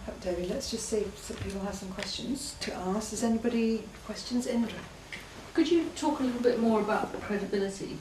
wrap up, David, let's just see if some people have some questions to ask. Has anybody questions? Indra? Could you talk a little bit more about credibility?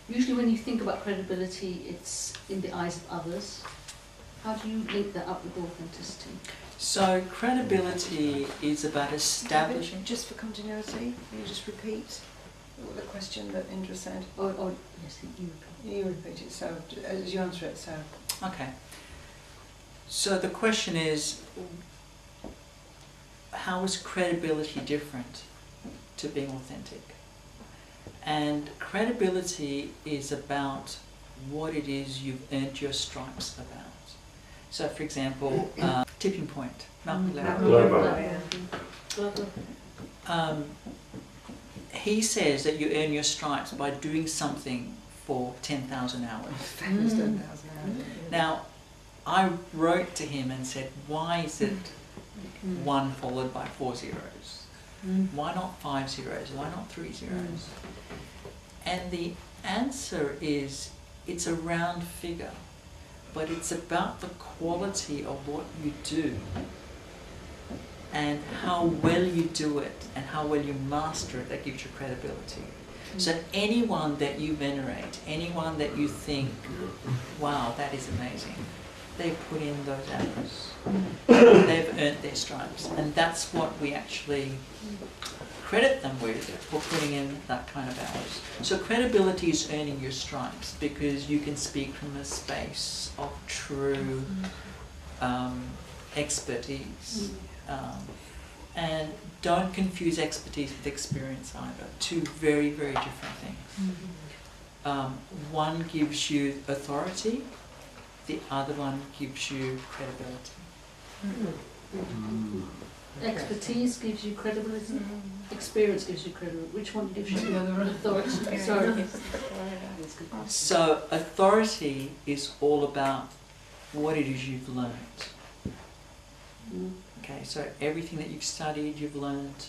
Usually when you think about credibility, it's in the eyes of others. How do you link that up with authenticity? So credibility is about establishing... David, just for continuity, can you just repeat the question that Indra said? Or yes, you repeat. You repeat it, so as you answer it, so... Okay. So the question is, how is credibility different to being authentic? And credibility is about what it is you've earned your stripes about. So for example, Tipping Point, Malcolm Gladwell. He says that you earn your stripes by doing something for 10,000 hours. 10,000 hours. Now, I wrote to him and said, why is it 1 followed by 4 zeros? Why not 5 zeros? Why not 3 zeros? And the answer is, it's a round figure, but it's about the quality of what you do and how well you do it and how well you master it that gives you credibility. So anyone that you venerate, anyone that you think, wow, that is amazing, they've put in those hours. They've earned their stripes. And that's what we actually credit them with, for putting in that kind of hours. So credibility is earning your stripes because you can speak from a space of true expertise. And don't confuse expertise with experience either. Two very, very different things. One gives you authority, the other one gives you credibility. Expertise gives you credibility, experience gives you credibility. Which one gives you authority? Sorry. So authority is all about what it is you've learned. Okay, so everything that you've studied, you've learned.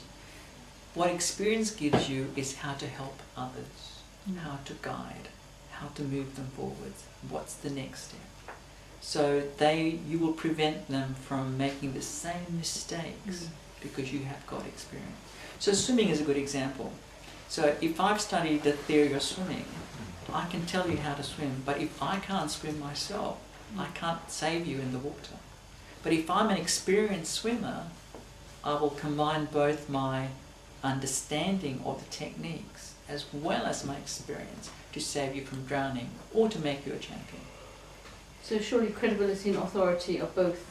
What experience gives you is how to help others, how to guide, how to move them forward. What's the next step? So you will prevent them from making the same mistakes because you have got experience. So swimming is a good example. So if I've studied the theory of swimming, I can tell you how to swim, but if I can't swim myself, I can't save you in the water. But if I'm an experienced swimmer, I will combine both my understanding of the techniques as well as my experience to save you from drowning or to make you a champion. So surely credibility and authority are both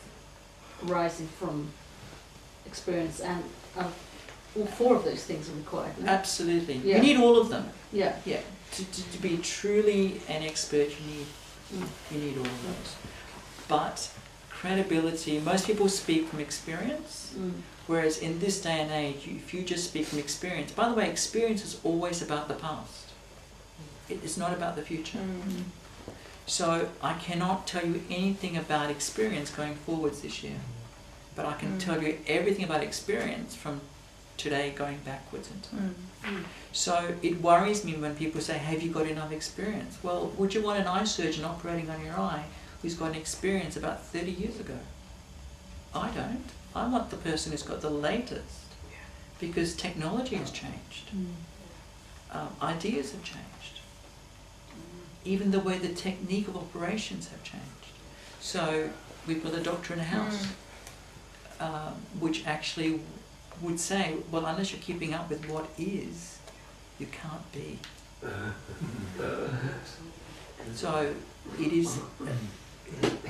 arising from experience, and all four of those things are required. No? Absolutely. Yeah. You need all of them. Yeah. Yeah. To be truly an expert, you need all of those. But credibility, most people speak from experience, whereas in this day and age, if you just speak from experience, by the way, experience is always about the past. It is not about the future. So I cannot tell you anything about experience going forwards this year, but I can tell you everything about experience from today going backwards in time. So it worries me when people say, have you got enough experience? Well, would you want an eye surgeon operating on your eye who's got an experience about 30 years ago? I don't. I want the person who's got the latest, because technology has changed. Ideas have changed. Even the way the technique of operations have changed. So we've got a doctor in a house which actually would say, well, unless you're keeping up with what is, you can't be. So it is,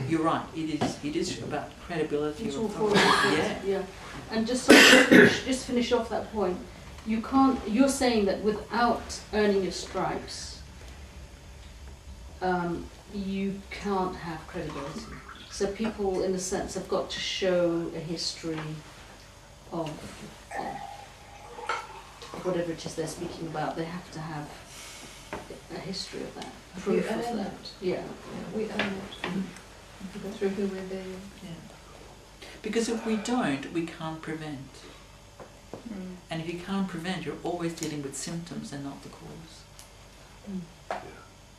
you're right, it is about credibility. It's all four of those. Yeah. And just to finish off that point, you're saying that without earning your stripes, you can't have credibility. So people, in a sense, have got to show a history of whatever it is they're speaking about. They have to have a history of that, proof of that. Yeah. We own it through who we're being. Yeah. Because if we don't, we can't prevent. And if you can't prevent, you're always dealing with symptoms and not the cause.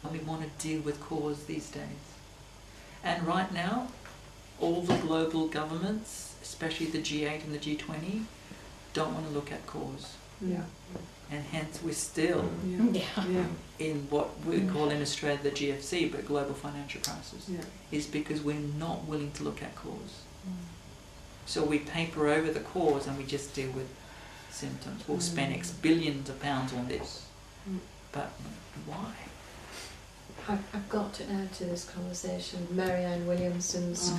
And we want to deal with cause these days. And right now, all the global governments, especially the G8 and the G20, don't want to look at cause. Yeah. And hence we're still Yeah. in what we call in Australia the GFC, but global financial crisis, Yeah. is because we're not willing to look at cause. So we paper over the cause and we just deal with symptoms. We'll spend X billions of pounds on this. But why? I've got to add to this conversation Marianne Williamson's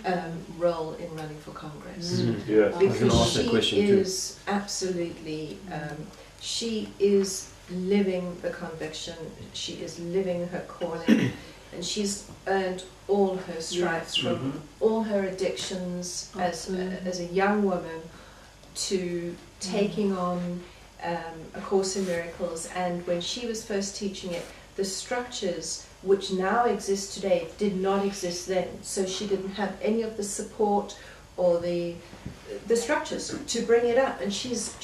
Mm-hmm. role in running for Congress. Yeah, I was going to Because ask that she question too. is absolutely, she is living the conviction, she is living her calling, and she's earned all her stripes from all her addictions as a young woman to taking on A Course in Miracles. And when she was first teaching it, the structures which now exist today did not exist then. So she didn't have any of the support or the structures to bring it up. And she's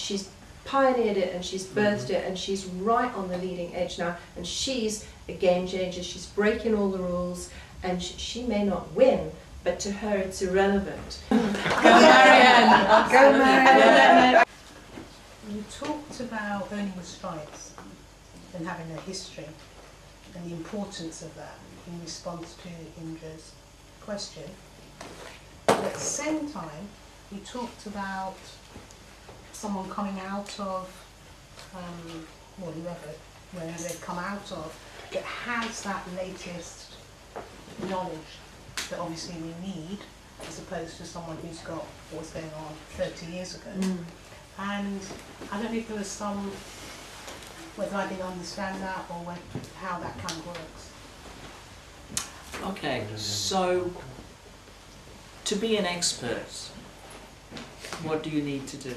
pioneered it and she's birthed it and she's right on the leading edge now. And she's a game changer. She's breaking all the rules and she may not win, but to her it's irrelevant. Go Marianne! Go Marianne! You talked about earning the stripes and having a history and the importance of that in response to Indra's question. But at the same time, you talked about someone coming out of, wherever they've come out of, that has that latest knowledge that obviously we need, as opposed to someone who's got what was going on 30 years ago. And I don't know if there was whether I didn't understand that or how that kind of works. Okay, so to be an expert, what do you need to do?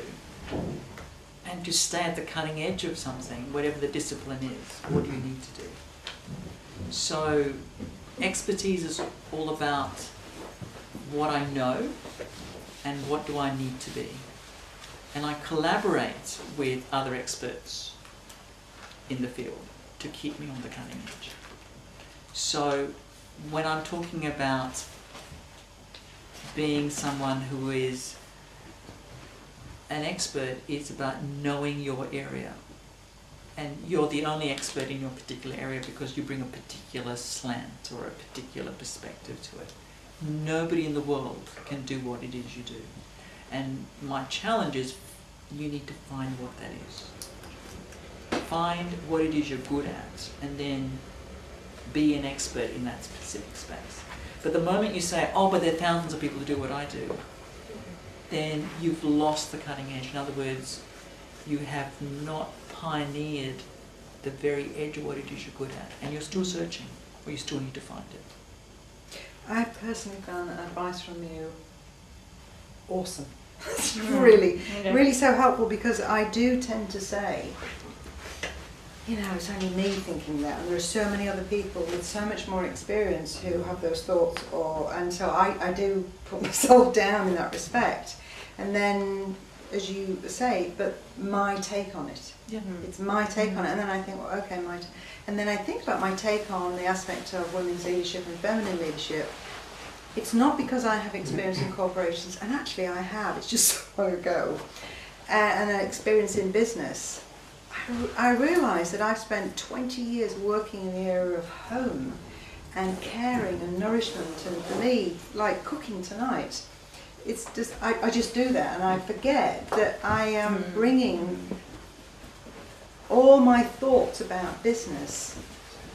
And to stay at the cutting edge of something, whatever the discipline is, what do you need to do? So expertise is all about what I know and what do I need to be. And I collaborate with other experts in the field to keep me on the cutting edge. So when I'm talking about being someone who is an expert, it's about knowing your area. And you're the only expert in your particular area because you bring a particular slant or a particular perspective to it. Nobody in the world can do what it is you do. And my challenge is you need to find what that is. Find what it is you're good at and then be an expert in that specific space. But the moment you say, oh, but there are thousands of people who do what I do, then you've lost the cutting edge. In other words, you have not pioneered the very edge of what it is you're good at. And you're still searching, or you still need to find it. I personally found that advice from you awesome. It's really so helpful, because I do tend to say, you know, it's only me thinking that, and there are so many other people with so much more experience who have those thoughts, and so I do put myself down in that respect. And then, as you say, but my take on it. Yeah. It's my take on it, and then I think, well, okay, and then I think about my take on the aspect of women's leadership and feminine leadership. It's not because I have experience in corporations, and actually I have, it's just so long ago, and an experience in business. I realise that I've spent 20 years working in the area of home and caring and nourishment, and for me, like cooking tonight, it's just, I just do that, and I forget that I am bringing all my thoughts about business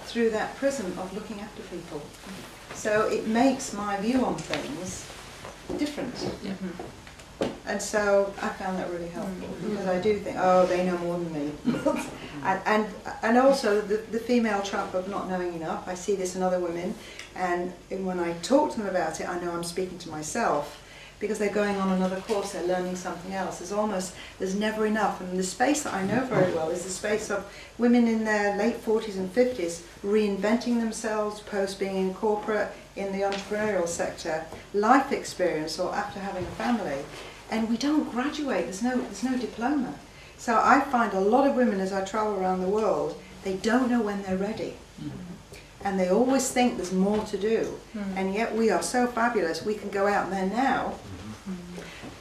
through that prism of looking after people. So it makes my view on things different. And so I found that really helpful, because I do think, oh, they know more than me. and also the female trap of not knowing enough. I see this in other women, and when I talk to them about it, I know I'm speaking to myself, because they're going on another course, they're learning something else. There's never enough. And the space that I know very well is the space of women in their late 40s and 50s reinventing themselves post being in corporate, in the entrepreneurial sector, life experience, or after having a family. And we don't graduate, there's no diploma. So I find a lot of women, as I travel around the world, they don't know when they're ready. and they always think there's more to do. And yet we are so fabulous, we can go out there now.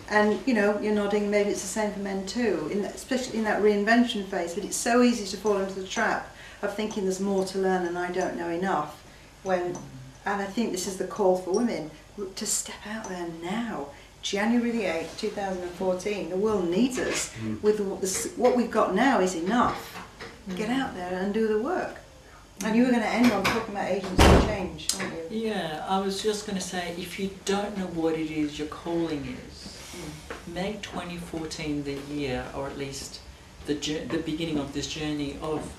And you know, you're nodding, maybe it's the same for men too, especially in that reinvention phase, but it's so easy to fall into the trap of thinking there's more to learn and I don't know enough. And I think this is the call for women, to step out there now. January the 8th, 2014, the world needs us. With what we've got now is enough. Get out there and do the work. And you were going to end on talking about agents of change, aren't you? Yeah, I was just going to say, if you don't know what it is your calling is, make 2014 the year, or at least the beginning of this journey of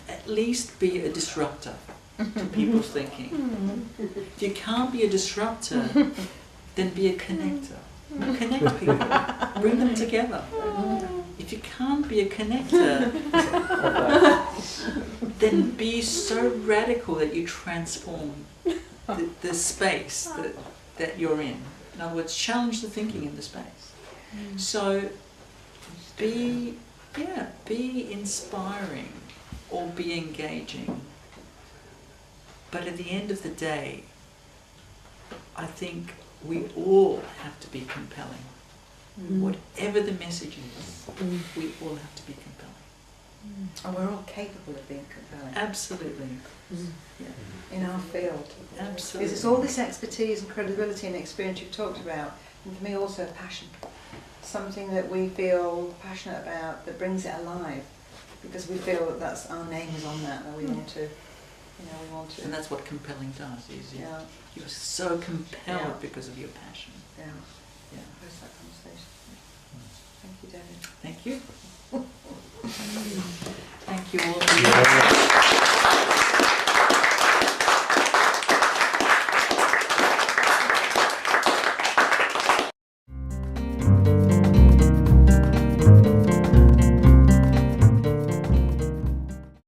at least be a disruptor to people's thinking. If you can't be a disruptor, then be a connector. Connect people, bring them together. If you can't be a connector, then be so radical that you transform the space that you're in. In other words, challenge the thinking in the space. So be inspiring or be engaging. But at the end of the day, I think we all have to be compelling. Whatever the message is, we all have to be compelling. And we're all capable of being compelling. Absolutely. In our field. Absolutely. Because it's all this expertise and credibility and experience you've talked about, and for me also passion. Something that we feel passionate about that brings it alive, because we feel that that's our name is on that, and we want to, we want to. And that's what compelling does, is Yeah. you're so compelled Yeah. because of your passion. Yeah. Yeah. Where's that conversation? Thank you, David. Thank you. Thank you all.